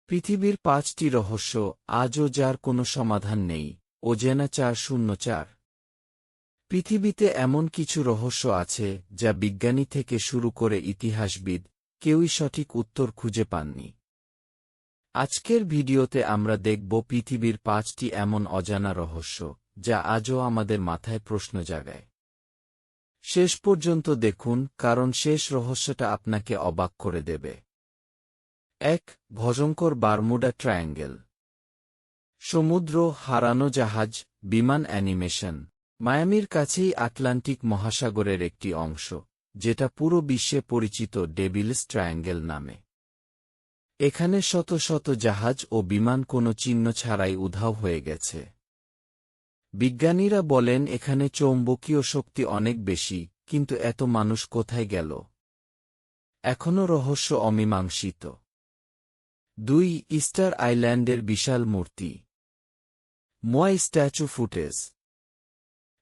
পৃথিবীর ৫টি রহস্য, আজও যার কোনো সমাধান নেই। অজানা ৪০৪। পৃথিবীতে এমন কিছু রহস্য আছে যা বিজ্ঞানী থেকে শুরু করে ইতিহাসবিদ কেউই সঠিক উত্তর খুঁজে পাননি। আজকের ভিডিওতে আমরা দেখব পৃথিবীর ৫টি এমন অজানা রহস্য যা আজও আমাদের মাথায় প্রশ্ন জাগায়। শেষ পর্যন্ত দেখুন, কারণ শেষ রহস্যটা আপনাকে অবাক করে দেবে। ১. ভয়ঙ্কর বারমুডা ট্রায়াঙ্গেল। সমুদ্র, হারানো জাহাজ, বিমান অ্যানিমেশন। মায়ামির কাছেই আটলান্টিক মহাসাগরের একটি অংশ, যেটা পুরো বিশ্বে পরিচিত ডেভিলস ট্রায়াঙ্গেল নামে। এখানে শত শত জাহাজ ও বিমান কোনো চিহ্ন ছাড়াই উধাও হয়ে গেছে। বিজ্ঞানীরা বলেন এখানে চৌম্বকীয় শক্তি অনেক বেশি, কিন্তু এত মানুষ কোথায় গেল? এখনও রহস্য অমীমাংসিত। ২. ইস্টার আইল্যান্ডের বিশাল মূর্তি। মোয়াই স্ট্যাচু ফুটেজ।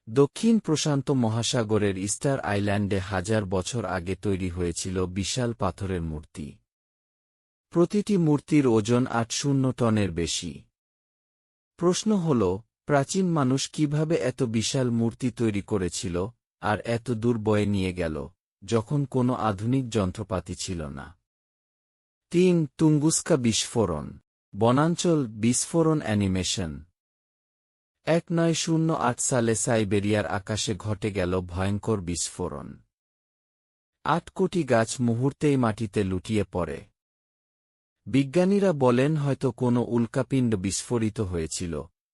দক্ষিণ প্রশান্ত মহাসাগরের ইস্টার আইল্যান্ডে ১০০০ বছর আগে তৈরি হয়েছিল বিশাল পাথরের মূর্তি। প্রতিটি মূর্তির ওজন ৮০ টনের বেশি। প্রশ্ন হল, প্রাচীন মানুষ কিভাবে এত বিশাল মূর্তি তৈরি করেছিল আর এত দূর বয়ে নিয়ে গেল, যখন কোনো আধুনিক যন্ত্রপাতি ছিল না? ৩. তুঙ্গুস্কা বিস্ফোরণ। বনাঞ্চল বিস্ফোরণ অ্যানিমেশন। ১৯০৮ সালে সাইবেরিয়ার আকাশে ঘটে গেল ভয়ঙ্কর বিস্ফোরণ। ৮ কোটি গাছ মুহূর্তেই মাটিতে লুটিয়ে পড়ে। বিজ্ঞানীরা বলেন হয়তো কোনো উল্কাপিণ্ড বিস্ফোরিত হয়েছিল,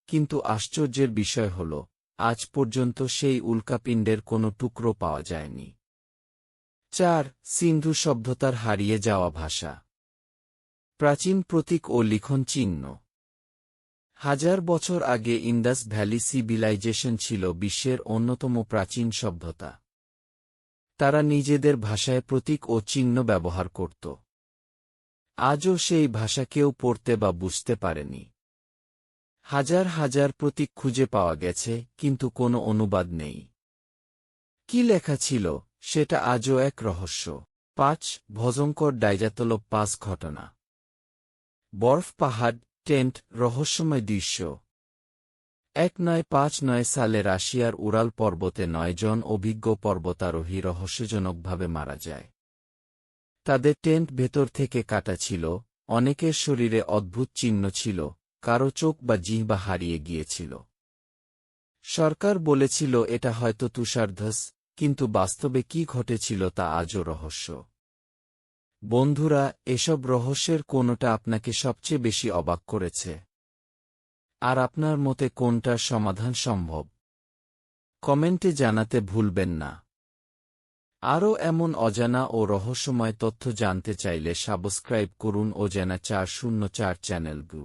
কিন্তু আশ্চর্যের বিষয় হল, আজ পর্যন্ত সেই উল্কাপিণ্ডের কোনো টুকরো পাওয়া যায়নি। ৪. সিন্ধু সভ্যতার হারিয়ে যাওয়া ভাষা। প্রাচীন প্রতীক ও লিখন চিহ্ন। ১০০০ বছর আগে ইন্দাস ভ্যালি সিভিলাইজেশন ছিল বিশ্বের অন্যতম প্রাচীন সভ্যতা। তারা নিজেদের ভাষায় প্রতীক ও চিহ্ন ব্যবহার করত। আজও সেই ভাষা কেউ পড়তে বা বুঝতে পারেনি। হাজার হাজার প্রতীক খুঁজে পাওয়া গেছে, কিন্তু কোনো অনুবাদ নেই। কি লেখা ছিল সেটা আজও এক রহস্য। ৫. ভয়ঙ্কর ডাইজাতলব পাস ঘটনা। বরফ পাহাড়, টেন্ট, রহস্যময় দৃশ্য। ১৯৫৯ সালে রাশিয়ার উরাল পর্বতে ৯ জন অভিজ্ঞ পর্বতারোহী রহস্যজনকভাবে মারা যায়। তাদের টেন্ট ভেতর থেকে কাটা ছিল, অনেকের শরীরে অদ্ভুত চিহ্ন ছিল, কারো চোখ বা জিহ্বা হারিয়ে গিয়েছিল। সরকার বলেছিল এটা হয়তো তুষারধস, কিন্তু বাস্তবে কি ঘটেছিল তা আজও রহস্য। বন্ধুরা, এসব রহস্যের কোনটা আপনাকে সবচেয়ে বেশি অবাক করেছে? আর আপনার মতে কোনটার সমাধান সম্ভব? কমেন্টে জানাতে ভুলবেন না। আরও এমন অজানা ও রহস্যময় তথ্য জানতে চাইলে সাবস্ক্রাইব করুন অজানা ৪০৪ চ্যানেলগু।